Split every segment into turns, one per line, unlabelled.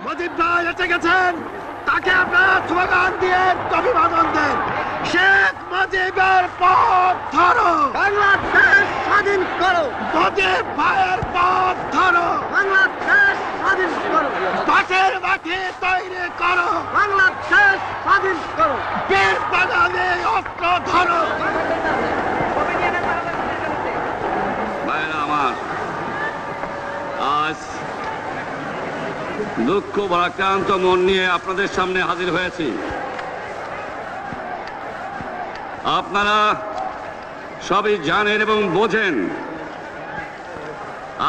মুজিব ভাই এসে গেছেন, তাকে আপনারা স্লোগান দিয়ে অভিবাদন দেন। শেখ মুজিবের পথ ধরো,
বাংলাদেশ স্বাধীন করো,
মুজিব ভাইয়ের পথ ধরো,
বাংলাদেশ স্বাধীন করো,
পাটের মাটি তৈরি করো,
বাংলাদেশ স্বাধীন করো,
বীর বাঙালি অস্ত্র ধরো।
ভাইরা আমার, আজ দুঃখ ভারাক্রান্ত মন নিয়ে আপনাদের সামনে হাজির হয়েছি। আপনারা সবই জানেন এবং বোঝেন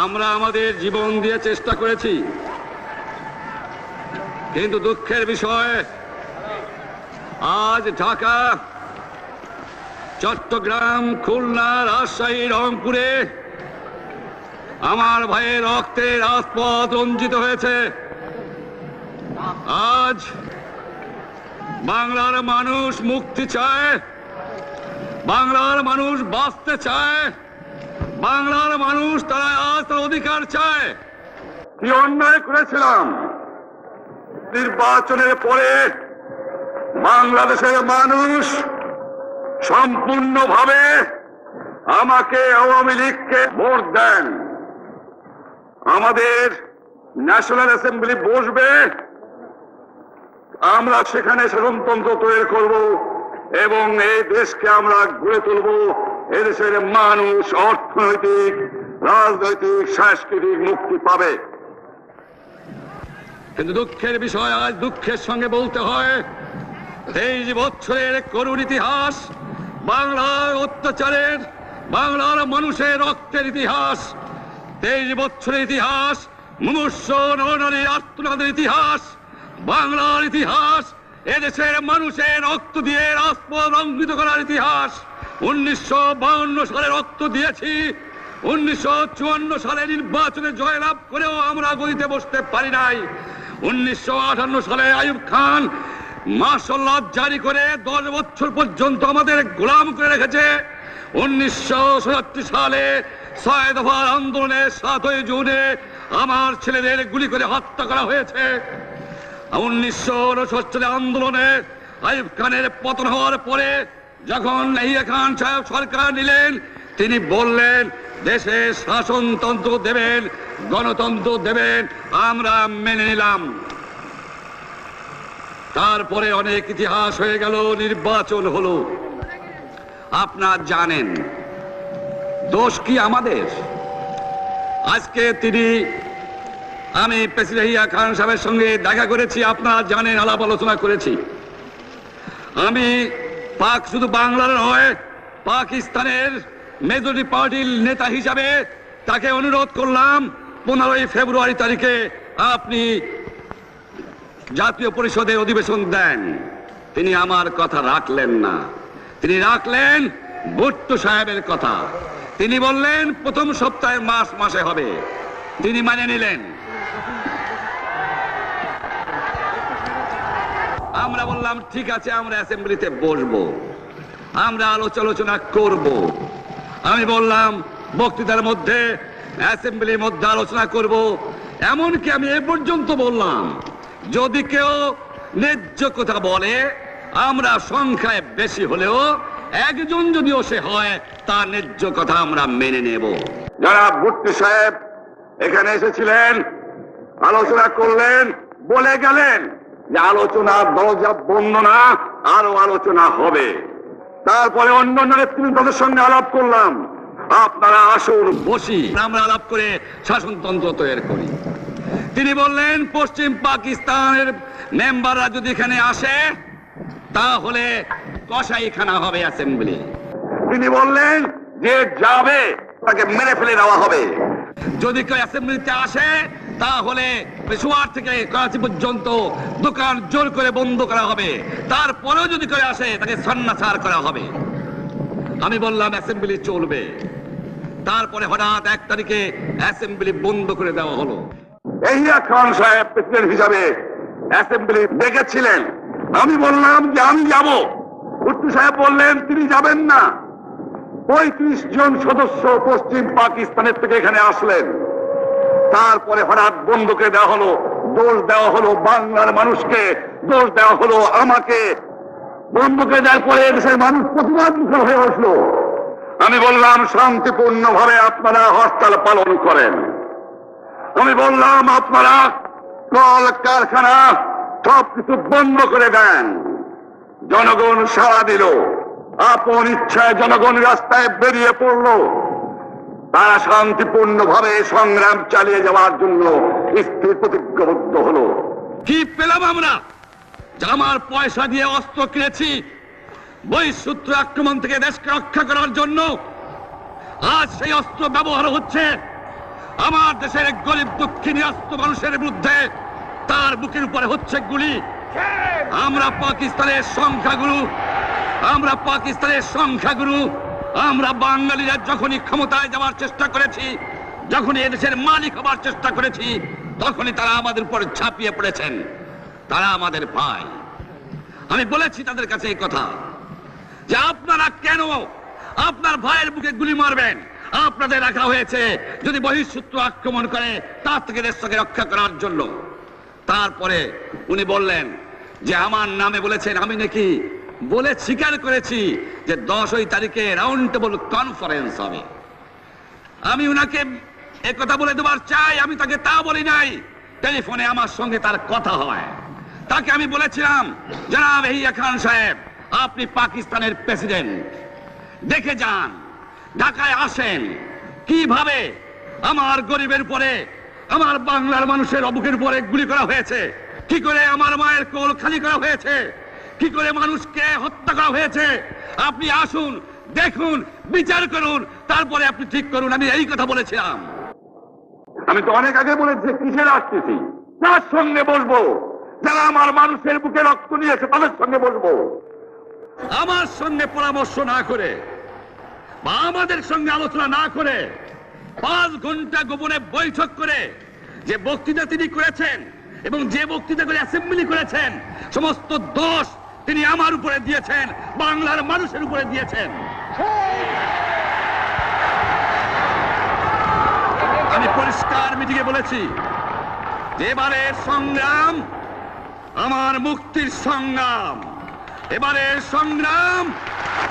আমরা আমাদের জীবন দিয়ে চেষ্টা করেছি, কিন্তু দুঃখের বিষয় আজ ঢাকা, চট্টগ্রাম, খুলনা, রাজশাহী, রংপুরে আমার ভাইয়ের রক্তে রাজপথ রঞ্জিত হয়েছে। আজ বাংলার মানুষ মুক্তি চায়, বাংলার মানুষ বাঁচতে চায়, বাংলার মানুষ তারা আজ তার অধিকার চায়। কি অন্যায় করেছিলাম নির্বাচনের পরে বাংলাদেশের মানুষ সম্পূর্ণভাবে আমাকে আওয়ামী লীগকে ভোট দেন। আমাদের ন্যাশনাল অ্যাসেম্বলি বসবে, আমরা সেখানে শাসনতন্ত্র তৈরি করব এবং এই দেশকে আমরা গড়ে তুলব। এদেশের মানুষ অর্থনৈতিক, রাজনৈতিক, সাংস্কৃতিক মুক্তি পাবে। কিন্তু দুঃখের বিষয়, আজ দুঃখের সঙ্গে বলতে হয় 23 বছরের করুণ ইতিহাস, বাংলার অত্যাচারের, বাংলার মানুষের রক্তের ইতিহাস, 23 বছরের ইতিহাস, মুমূর্ষ নরনারীর আর্তনাদের ইতিহাস, বাংলার ইতিহাস, এদেশের মানুষের রক্ত দিয়ে রাজপথ রঞ্জিত করার ইতিহাস। 1952 সালে রক্ত দিয়েছি, 1954 সালে নির্বাচনে জয়লাভ করেও আমরা গদিতে বসতে পারি নাই। 1958 সালে আইয়ুব খান মার্শাল ল জারি করে 10 বছর পর্যন্ত আমাদের গোলাম করে রেখেছে। 1967 সালে 6 দফার আন্দোলনে 7ই জুনে আমার ছেলেদের গুলি করে হত্যা করা হয়েছে। 1969 সালে আন্দোলনে আইয়ুব খানের পতন হওয়ার পরে যখন ইয়াহিয়া খান সাহেব সরকার নিলেন, তিনি বললেন দেশে শাসনতন্ত্র দেবেন, গণতন্ত্র দেবেন, আমরা মেনে নিলাম। তারপরে অনেক ইতিহাস হয়ে গেল, নির্বাচন হলো। আপনারা জানেন দোষ কি আমাদের? আজকে আমি প্রেসিডেন্ট ইয়াহিয়া খান সাহেবের সঙ্গে দেখা করেছি, আপনারা জানেন, আলাপ আলোচনা করেছি। আমি শুধু বাংলার নয়, পাকিস্তানের মেজরিটি পার্টির নেতা হিসাবে তাকে অনুরোধ করলাম 15ই ফেব্রুয়ারি তারিখে আপনি জাতীয় পরিষদের অধিবেশন দেন। তিনি আমার কথা রাখলেন না, তিনি রাখলেন ভুট্টো সাহেবের কথা। তিনি বললেন প্রথম সপ্তাহের মাসে হবে, তিনি মানে নিলেন। আমরা বললাম ঠিক আছে, আমরা অ্যাসেম্বলিতে বসবো, আমরা আলোচনা করব। আমি বললাম বক্তৃতার মধ্যে, অ্যাসেম্বলির মধ্যে আলোচনা করব। এমনকি আমি এ পর্যন্ত বললাম যদি কেউ ন্যায্য কথা বলে, আমরা সংখ্যায় বেশি হলেও একজন যদিও সে হয়, তার ন্যায্য কথা আমরা মেনে নেব। যারা ভুট্টো সাহেব এখানে এসেছিলেন, আলোচনা করলেন, বলে গেলেন যে আলোচনার দরজা বন্ধ না, আরো আলোচনা হবে। তারপরে অন্য নেতৃত্বের সঙ্গে আলাপ করলাম, আপনারা আসুন বসি, আমরা আলাপ করে শাসনতন্ত্র তৈরি করি। তিনি বললেন পশ্চিম পাকিস্তানের মেম্বাররা যদি এখানে আসে তাহলে কসাইখানা হবে অ্যাসেম্বলি। তিনি বললেন যে যাবে তাকে মেরে ফেলে দেওয়া হবে। যদি কেউ অ্যাসেম্বলিতে আসে তাহলে পেশোয়ার থেকে করাচি পর্যন্ত দোকান জোর করে বন্ধ করা হবে, তারপরেও যদি কেউ আসে তাকে সন্ন্যাসার করা হবে। আমি বললাম অ্যাসেম্বলি চলবে। তারপরে হঠাৎ 1 তারিখে অ্যাসেম্বলি বন্ধ করে দেওয়া হলো। ইয়াহিয়া খান সাহেব প্রেসিডেন্ট হিসাবে অ্যাসেম্বলি ডেকেছিলেন, আমি বললাম যে আমি যাব। ভুট্টো সাহেব বললেন তিনি যাবেন না। 35 জন সদস্য পশ্চিম পাকিস্তানের থেকে এখানে আসলেন। তারপরে হঠাৎ বন্ধ করে দেওয়া হলো, দোষ দেওয়া হলো বাংলার মানুষকে, দোষ দেওয়া হলো আমাকে। বন্ধুকে দেওয়ার পরে দেশের মানুষ প্রতিবাদ মুখর হয়ে আসলো। আমি বললাম শান্তিপূর্ণভাবে আপনারা হরতাল পালন করেন। আমি বললাম আপনারা কল কারখানা সবকিছু বন্ধ করে দেন। জনগণ সাড়া দিল, আপন ইচ্ছায় জনগণ রাস্তায় বেরিয়ে পড়ল। তারা শান্তিপূর্ণভাবে সংগ্রাম চালিয়ে যাওয়ার জন্য স্থির প্রতিজ্ঞাবদ্ধ হলো। কি পেলাম আমরা? আমার পয়সা দিয়ে অস্ত্র কিনেছি বহিঃশত্রু আক্রমণ থেকে দেশকে রক্ষা করার জন্য। আজ সেই অস্ত্র ব্যবহার হচ্ছে আমার দেশের গরিব দুঃখিনী অস্ত্র মানুষের বিরুদ্ধে। তার বুকের উপরে হচ্ছে গুলি। আমরা পাকিস্তানের সংখ্যাগুরু, আমরা বাঙালিরা যখনই ক্ষমতায় যাওয়ার চেষ্টা করেছি, যখনই এদেশের মালিক হবার চেষ্টা করেছি, তখনই তারা আমাদের উপর ঝাঁপিয়ে পড়েছেন। তারা আমাদের ভাই। আমি বলেছি তাদের কাছে এই কথা যে আপনারা কেন আপনার ভাইয়ের বুকে গুলি মারবেন? আপনাদের রাখা হয়েছে যদি বহিঃশত্রু আক্রমণ করে তার থেকে দেশকে রক্ষা করার জন্য। তারপরে উনি বললেন যে আমার নামে বলেছেন, আমি নাকি বলে স্বীকার করেছি যে 10 তারিখে রাউন্ড টেবল কনফারেন্স হবে। আমি উনাকে একথা বলে দেবার চাই, আমি তাকে তা বলি নাই। টেলিফোনে আমার সঙ্গে তার কথা হয়। তাকে আমি বলেছিলাম, জনাব ইয়াহিয়া খান সাহেব, আপনি পাকিস্তানের প্রেসিডেন্ট, দেখে যান, ঢাকায় আসেন কিভাবে আমার গরিবের উপরে, আমার বাংলার মানুষের বুকের উপরে গুলি করা হয়েছে, কি করে আমার মায়ের কোল খালি করা হয়েছে, কি করে মানুষকে হত্যা করা হয়েছে। আপনি আসুন, দেখুন, বিচার করুন, তারপরে আপনি ঠিক করুন। আমি এই কথা বলেছিলাম। আমি তো অনেক আগে বলেছি কিসের আসতেছি, তার সঙ্গে বসবো, যারা আমার মানুষের বুকে রক্ত নিয়েছে তাদের সঙ্গে বসবো। আমার সঙ্গে পরামর্শ না করে বা আমাদের সঙ্গে আলোচনা না করে 5 ঘন্টা গোপনে বৈঠক করে যে বক্তৃতা তিনি করেছেন এবং যে বক্তৃতা করে অ্যাসেম্বলি করেছেন, সমস্ত দোষ তিনি আমার উপরে দিয়েছেন, বাংলার মানুষের উপরে দিয়েছেন। আমি পরিষ্কার মিটিংয়ে বলেছি যে এবারের সংগ্রাম আমার মুক্তির সংগ্রাম, এবারের সংগ্রাম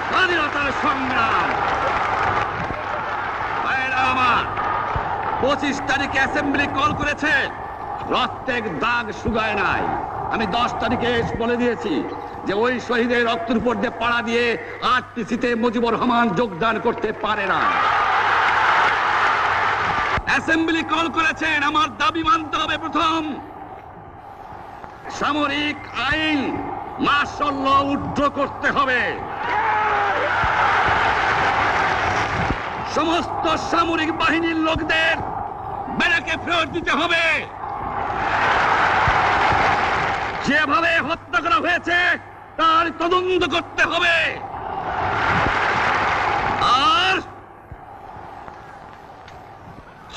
স্বাধীনতার সংগ্রাম। আমার 25 তারিখে অ্যাসেম্বলি কল করেছে, রক্তের দাগ শুকায় নাই। আমি 10 তারিখে বলে দিয়েছি যে ওই শহীদের রক্তের উপর দিয়ে পাড়া দিয়ে আরটিসিতে মুজিবুর রহমান যোগদান করতে পারে না। অ্যাসেম্বলি কল করেছেন, আমার দাবি মানতে হবে। প্রথম, সামরিক আইন মার্শাল ল উড্র করতে হবে। সমস্ত সামরিক বাহিনীর লোকদের ব্যারাকে ফেরত দিতে হবে। যেভাবে হত্যা করা হয়েছে তার তদন্ত করতে হবে। আর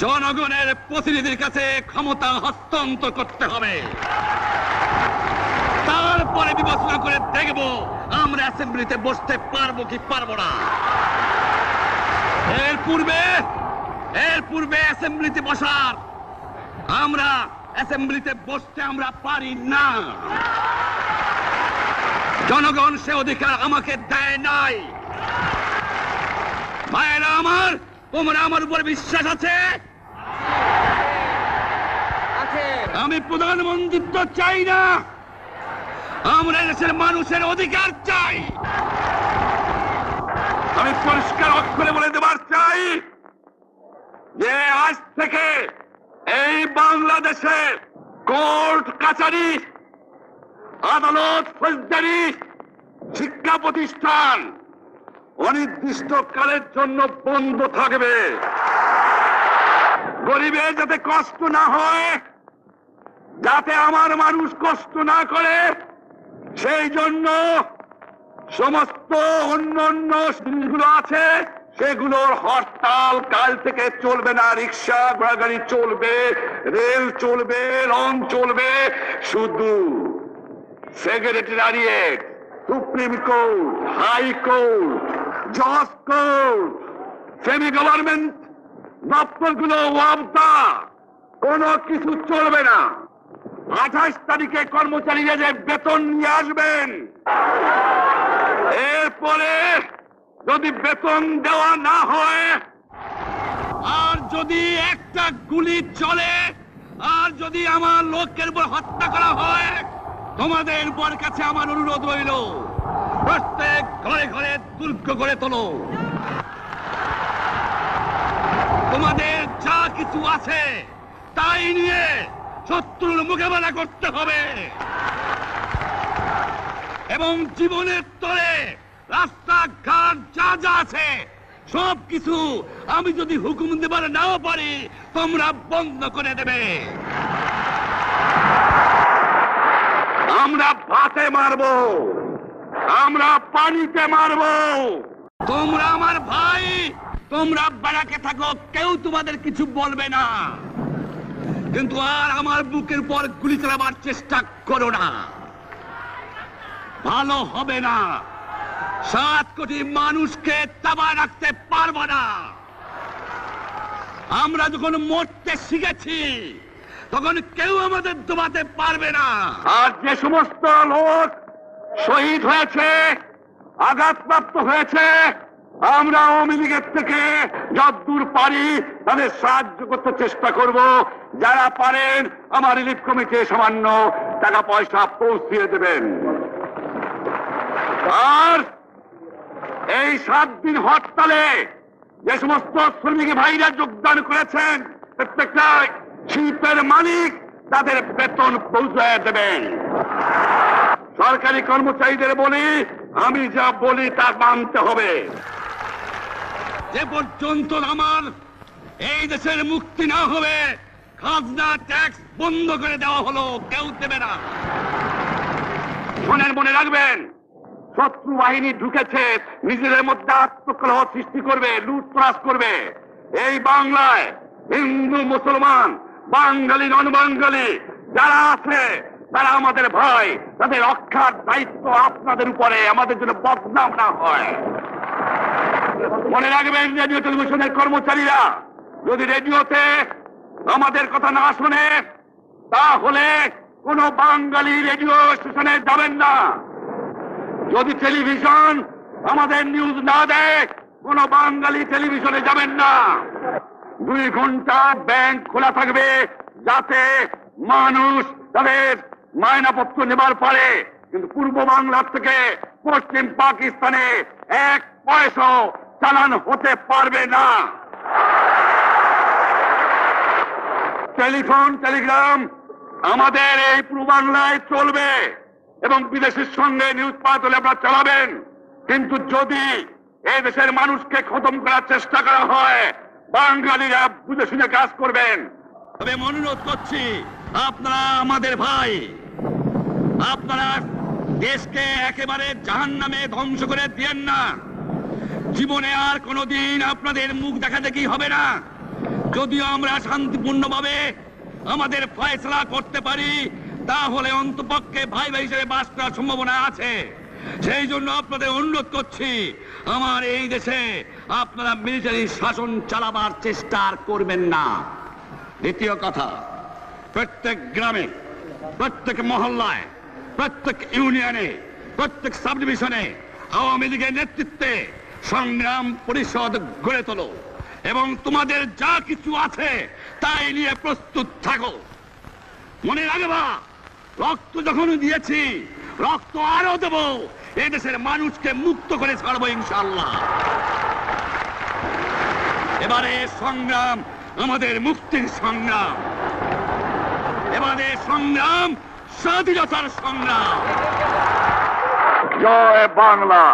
জনগণের প্রতিনিধির কাছে ক্ষমতা হস্তান্তর করতে হবে। তারপরে বিবেচনা করে দেখব আমরা অ্যাসেম্বলিতে বসতে পারবো কি পারবো না। এর পূর্বে অ্যাসেম্বলিতে বসার, আমরা অ্যাসেম্বলিতে বসতে আমরা পারি না। জনগণ সে অধিকার আমাকে দেয় নাই। ভাইয়েরা আমার, তোমরা আমার উপর বিশ্বাস আছে? আমি প্রধানমন্ত্রিত্ব চাই না, আমরা দেশের মানুষের অধিকার চাই। আমি পরিষ্কার অক্ষরে বলে দেবার চাই যে আজ থেকে এই বাংলাদেশে কোর্ট কাছারি, আদালত, ফৌজদারি, শিক্ষা প্রতিষ্ঠান অনির্দিষ্টকালের জন্য বন্ধ থাকবে। গরিবের যাতে কষ্ট না হয়, যাতে আমার মানুষ কষ্ট না করে, সেই জন্য সমস্ত অন্যান্য জিনিসগুলো আছে সেগুলোর হরতাল কাল থেকে চলবে না। রিক্সা ঘোড়াগাড়ি চলবে, রেল চলবে, লঞ্চ চলবে। শুধু সেক্রেটারিয়েট, সুপ্রিম কোর্ট, হাইকোর্ট, জজ কোর্ট, সেমি গভর্নমেন্ট দপ্তরগুলো ওয়াবদা, কোনো কিছু চলবে না। 28 তারিখে কর্মচারীরা যে বেতন নিয়ে আসবেন, এরপরে যদি বেতন দেওয়া না হয়, আর যদি একটা গুলি চলে, আর যদি আমার লোকের উপর হত্যা করা হয়, তোমাদের উপর কাছে আমার অনুরোধ রইল, প্রত্যেক ঘরে ঘরে দুর্গ গড়ে তোলো। তোমাদের যা কিছু আছে তাই নিয়ে শত্রুর মোকাবেলা করতে হবে, এবং জীবনের তরে রাস্তাঘাট যা যা আছে সবকিছু আমি যদি হুকুম দেবার নাও পারি, তোমরা বন্ধ করে দেবে। আমরা ভাতে মারবো, আমরা পানিতে মারবো। তোমরা আমার ভাই, তোমরা বাড়াকে থাকো, কেউ তোমাদের কিছু বলবে না, কিন্তু আর আমার বুকের উপর গুলি চালাবার চেষ্টা করো না, ভালো হবে না। 7 কোটি মানুষকে তাবায় রাখতে পারবো না। আমরা যখন মরতে শিখেছি তখন কেউ আমাদের দবাতে পারবে না। আর যে সমস্ত লোক শহীদ হয়েছে, আঘাতপ্রাপ্ত হয়েছে, আমরা আওয়ামী লীগের থেকে যতদূর পারি তাদের সাহায্য করতে চেষ্টা করব। যারা পারেন আমার রিলিফ কমিটি সামান্য টাকা পয়সা পৌঁছিয়ে দেবেন। আর এই 7 দিন হরতালে যে সমস্ত শ্রমিক ভাইরা যোগদান করেছেন, প্রত্যেকটা শিল্পের মালিক তাদের বেতন পৌঁছায় দেবেন। সরকারি কর্মচারীদের বলি, আমি যা বলি তা মানতে হবে। যে পর্যন্ত আমার এই দেশের মুক্তি না হবে, খাজনা ট্যাক্স বন্ধ করে দেওয়া হলো, কেউ দেবে না। মনে রাখবেন, শত্রু বাহিনী ঢুকেছে, নিজেদের মধ্যে আত্মকলহ সৃষ্টি করবে, লুটতরাজ করবে। এই বাংলায় হিন্দু মুসলমান, বাঙালি নন বাঙালি যারা আছে তারা আমাদের ভাই, তাদের রক্ষার দায়িত্ব আপনাদের উপরে, আমাদের জন্য বদনাম না হয়। মনে রাখবেন, রেডিও টেলিভিশনের কর্মচারীরা যদি রেডিওতে আমাদের কথা না শোনে, তাহলে কোন বাঙালি রেডিও স্টেশনে যাবেন না। যদি টেলিভিশন আমাদের নিউজ না দেয়, কোন বাঙালি টেলিভিশনে যাবেন না। 2 ঘন্টা ব্যাংক খোলা থাকবে, যাতে মানুষ তাদের মায়নাপত্র নেবার পারে, কিন্তু পূর্ব বাংলার থেকে পশ্চিম পাকিস্তানে 1 পয়সা চালান হতে পারবে না। টেলিফোন টেলিগ্রাম আমাদের এই পূর্ব বাংলায় চলবে, এবং বিদেশের সঙ্গে নিউজ পাওয়া হলে আপনারা চালাবেন, কিন্তু যদি এই দেশের মানুষকে খতম করার চেষ্টা করা হয়, বাঙালিরা বুঝে শুনে কাজ করবেন। তবে অনুরোধ করছি, আপনারা আমাদের ভাই, আপনারা দেশকে একেবারে জাহান্নামে ধ্বংস করে দিয়েন না। জীবনে আর কোনোদিন আপনাদের মুখ দেখা দেখি হবে না। যদিও আমরা শান্তিপূর্ণভাবে আমাদের ফয়সালা করতে পারি, তাহলে অন্তপক্ষে ভাই ভাই হিসেবে বাস করার সম্ভাবনা আছে। সেই জন্য আপনাদের অনুরোধ করছি, আমার এই দেশে আপনারা মিলিটারি শাসন চালাবার চেষ্টা আর করবেন না। দ্বিতীয় কথা, প্রত্যেক গ্রামে, প্রত্যেক মহল্লায়, প্রত্যেক ইউনিয়নে, প্রত্যেক সাব ডিভিশনে আওয়ামী লীগের নেতৃত্বে সংগ্রাম পরিষদ গড়ে তোলো, এবং তোমাদের যা কিছু আছে তাই নিয়ে প্রস্তুত থাকো। মনে রাখবা, রক্ত যখন দিয়েছি, রক্ত আরো দেব, এই দেশের মানুষকে মুক্ত করে ছাড়বো ইনশাআল্লাহ। এবারে সংগ্রাম আমাদের মুক্তির সংগ্রাম, এবারে সংগ্রাম স্বাধীনতার সংগ্রাম। জয় বাংলা।